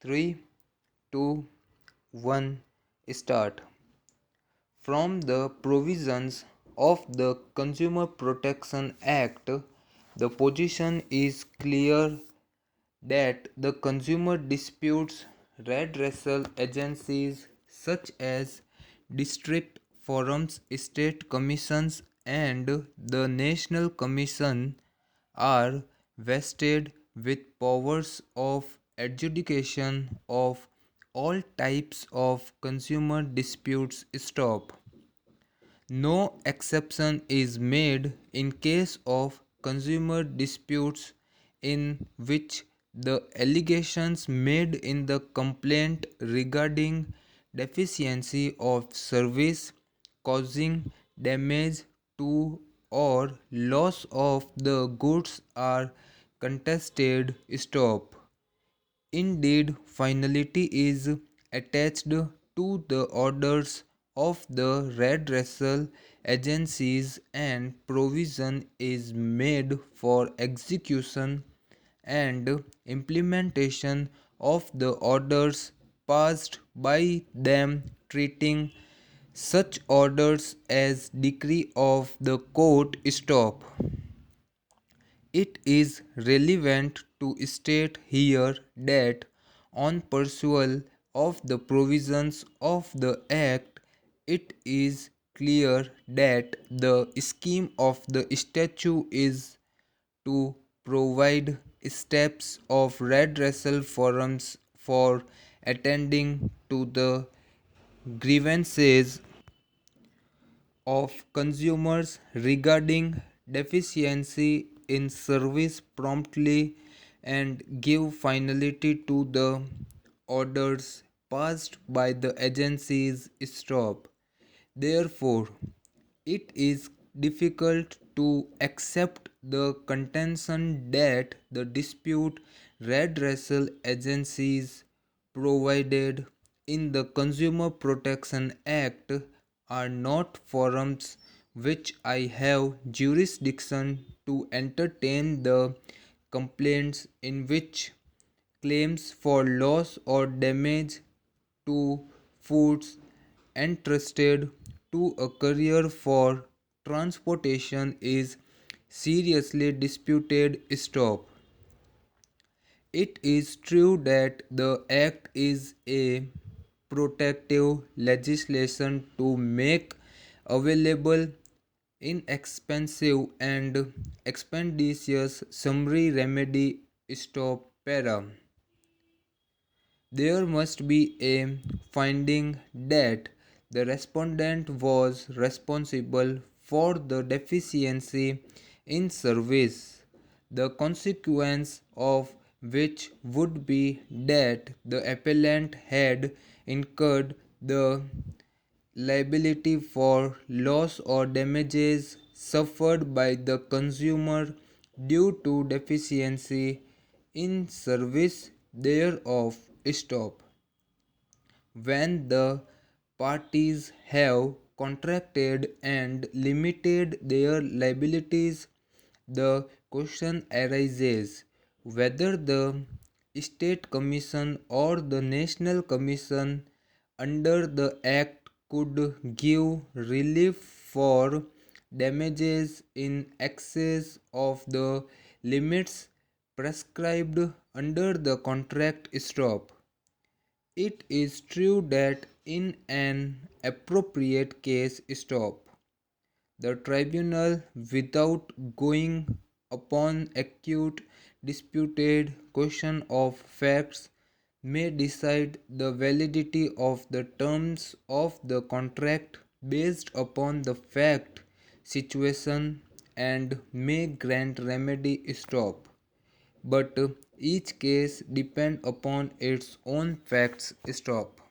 3, 2, 1, start. From the provisions of the Consumer Protection Act, the position is clear that the consumer disputes redressal agencies such as district forums, state commissions, and the National Commission are vested with powers of adjudication of all types of consumer disputes. Stop. No exception is made in case of consumer disputes in which the allegations made in the complaint regarding deficiency of service causing damage to or loss of the goods are contested. Stop. Indeed, finality is attached to the orders of the redressal agencies and provision is made for execution and implementation of the orders passed by them, treating such orders as decree of the court. Stop. It is relevant to state here that on pursuit of the provisions of the Act, it is clear that the scheme of the statute is to provide steps of redressal forums for attending to the grievances of consumers regarding deficiency in service promptly and give finality to the orders passed by the agencies. Stop. Therefore, it is difficult to accept the contention that the dispute redressal agencies provided in the Consumer Protection Act are not forums which I have jurisdiction to entertain the complaints in which claims for loss or damage to foods entrusted to a courier for transportation is seriously disputed. Stop. It is true that the Act is a protective legislation to make available inexpensive and expeditious summary remedy. Stop. Para. There must be a finding that the respondent was responsible for the deficiency in service, the consequence of which would be that the appellant had incurred the liability for loss or damages suffered by the consumer due to deficiency in service thereof. Stop. When the parties have contracted and limited their liabilities, the question arises whether the State Commission or the National Commission under the Act could give relief for damages in excess of the limits prescribed under the contract. Stop. It is true that in an appropriate case. Stop. The tribunal, without going upon acute disputed question of facts, may decide the validity of the terms of the contract based upon the fact situation and may grant remedy. Stop. But each case depends upon its own facts. Stop.